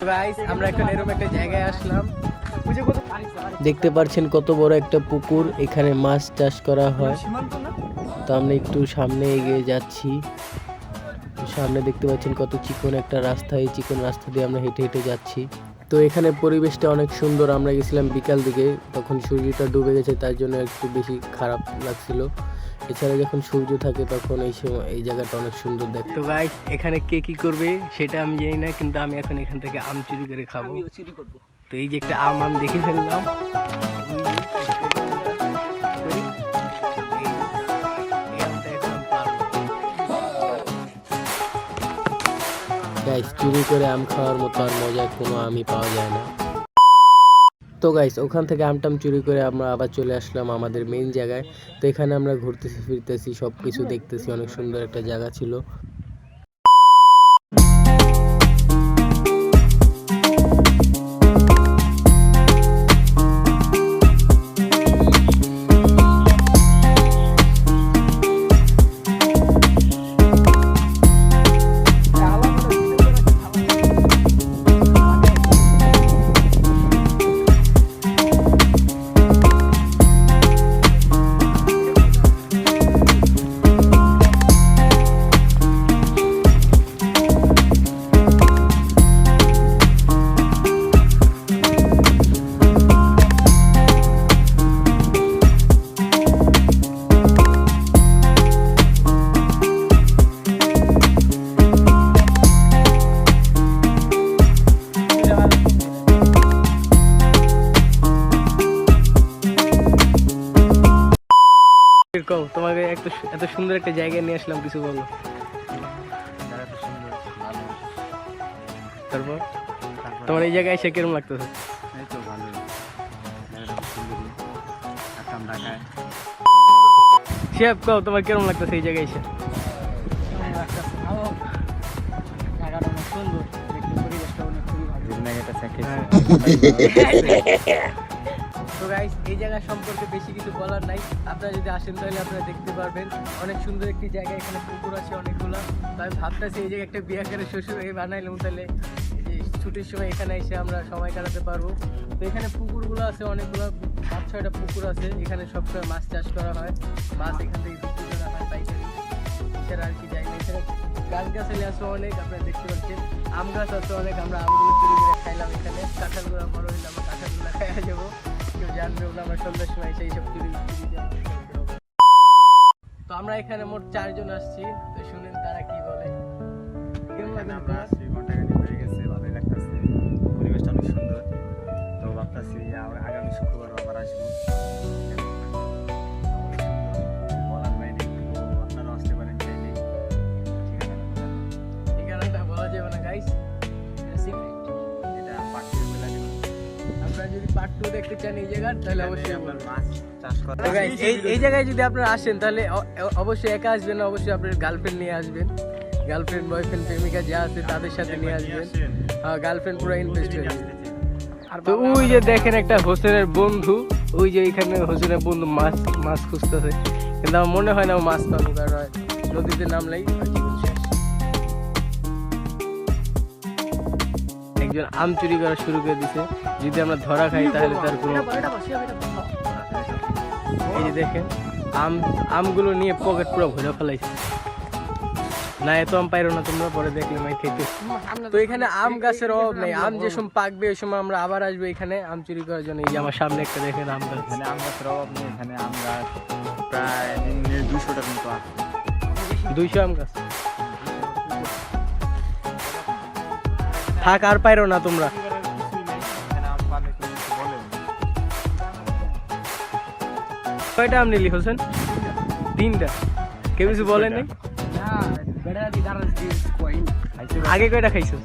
আমরা এখন এরকম একটা জায়গায় আসলাম, দেখতে পাচ্ছেন কত বড় একটা পুকুর, এখানে মাছ চাষ করা হয়। তো আমরা একটু সামনে এগিয়ে যাচ্ছি, সামনে দেখতে পাচ্ছেন কত চিকন একটা রাস্তা, এই চিকন রাস্তা দিয়ে আমরা হেঁটে হেঁটে যাচ্ছি। তো এখানে পরিবেশটা অনেক সুন্দর। আমরা গেছিলাম বিকাল দিকে, তখন সূর্যটা ডুবে গেছে, তার জন্য একটু বেশি খারাপ লাগছিল। এছাড়া যখন সূর্য থাকে তখন এই সময় এই জায়গাটা অনেক সুন্দর দেখতে। তো গাইস, এখানে কে কি করবে সেটা আমি জানি না, কিন্তু আমি এখন এখান থেকে আম চুরি করে খাবো। তো এই যে একটা আম দেখে ফেললাম, গাইস চুরি করে আম খাওয়ার মতো আর মজা কোনো আমই পাওয়া যায় না। তো গাইস, ওখান থেকে আমটাম চুরি করে আমরা আবার চলে আসলাম আমাদের মেইন জায়গায়। তো এখানে আমরা ঘুরতেছি ফিরতেছি, সব কিছু দেখতেছি, অনেক সুন্দর একটা জায়গা ছিল। তোমাকে এত সুন্দর একটা জায়গায় নিয়ে আসলাম, কিছু বলো। তারপর তোমার এই জায়গায় এসে কিরকম লাগতেছে? শিহাব, কও তোমার কিরকম লাগতেছে এই জায়গায় এসে? তো গাইস, এই জায়গা সম্পর্কে বেশি কিছু বলার নাই, আপনারা যদি আসেন তাহলে আপনারা দেখতে পারবেন। অনেক সুন্দর একটি জায়গা, এখানে পুকুর আছে অনেকগুলো। তো আমি ভাবতেছি এই জায়গায় একটা বিয়ে করে শ্বশুর হয়ে বানাইলাম, তাহলে ছুটির সময় এখানে এসে আমরা সময় কাটাতে পারবো। তো এখানে পুকুরগুলো আছে অনেকগুলো, 5-6টা পুকুর আছে। এখানে সবসময় মাছ চাষ করা হয়, মাছ এখান থেকে বিক্রি করা হয় পাইকারি। এছাড়া আর কি যাই না, এছাড়া গাছগাছালি আছে অনেক, আপনারা দেখতে পাচ্ছেন। আম গাছ আছে অনেক, আমরা আমগুলো চুরি করে খাইলাম। এখানে কাঁঠালগুলো বড় হইলে আমরা কাঁঠালগুলো খাইয়া যাবো, কেউ জানবে ওগুলো আমরা সন্ধ্যার সময় সেই সব চুরি। তো আমরা এখানে মোট 4 জন আসছি, তো শুনেন তারা কি বলে। কেমন লাগে? ভালোই লাগতেছে, পরিবেশটা অনেক সুন্দর। তো ভাবতেছি আগামী শুক্রবার আবার আসবো। বলার বাইরে, আপনারাও আসতে পারেন চাইলে। ঠিকানাটা বলা যাবে না গাইস, এটা পার্ট 2 বলে দিব। আপনারা যদি পার্ট 2 দেখতে চান এই জায়গার, তাহলে অবশ্যই আপনার মাছ চাষ করা। তো গাইস, এই জায়গায় যদি আপনারা আসেন তাহলে অবশ্যই একা আসবেন না, অবশ্যই আপনার গার্লফ্রেন্ড নিয়ে আসবেন। গার্লফ্রেন্ড, বয়ফ্রেন্ড, প্রেমিকা যা আছে তাদের সাথে নিয়ে আসবেন। হ্যাঁ, গার্লফ্রেন্ড পুরো ইনভেস্ট হয়ে যাবে। তো ওই যে দেখেন একটা হোসেনের বন্ধু, ওই যে এখানে হোসেনের বন্ধু মাছ খুঁজতেছে, কিন্তু আমার মনে হয় না ও মাছ পাবো, কারণ নদীতে নামলেই জীবন শেষ। একজন আম চুরি করা শুরু করে দিছে, যদি আমরা ধরা খাই তাহলে তার কোনো। এই যে দেখেন আমগুলো নিয়ে পকেট পুরো ভরে ফেলাইছে। না, এত আম পাইরো না তোমরা, পরে দেখলে মাই খেতে। তো এখানে আম গাছের অভাব নেই, আম যে সময় পাকবে ওই সময় আমরা আবার আসবো এখানে আম চুরি করার জন্য। এই যে আমার সামনে একটা দেখেন আম গাছ, এখানে আম গাছের অভাব নেই। এখানে আম গাছ প্রায় 200টার মতো আছে। 200 আম গাছ থাক, আর পাইরো না তোমরা। এখানে আম পালে কোনো কিছু বলে না। কয়টা আম নিলি হোসেন? 3টা। কেউ কিছু বলে নাই? আগে কয়টা খাইছো?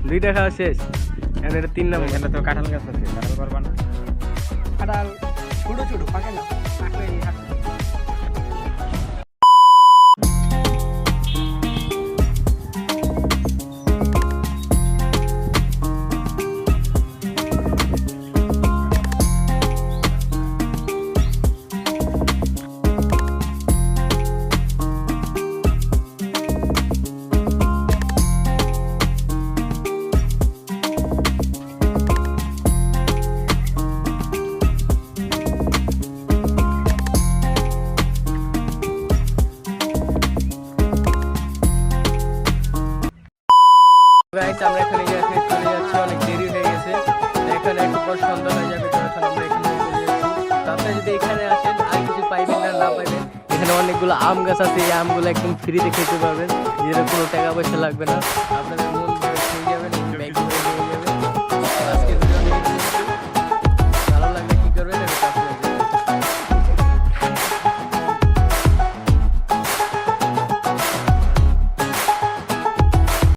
2টা খাওয়া শেষ, এখন এটা 3 নম্বর। এখানে তো কাঁঠাল গাছ আছে, কাঁঠাল পারবা না? কাঁঠাল ছোট ছোট পাকে না, পাকলে গাইস আমরা এখানে চলে যাচ্ছি, অনেক দেরি হয়ে গেছে। এখানে একটু পর সন্ধ্যা হয়ে যাবে, তো এখন আমরা এখানে চলে যাচ্ছি। তো আপনারা যদি এখানে আসেন আর কিছু পাইবেন না পাইবেন, এখানে অনেকগুলো আম গাছ আছে, এই আমগুলো একদম ফ্রিতে খেতে পারবেন, এর কোনো টাকা পয়সা লাগবে না। আপনাদের মন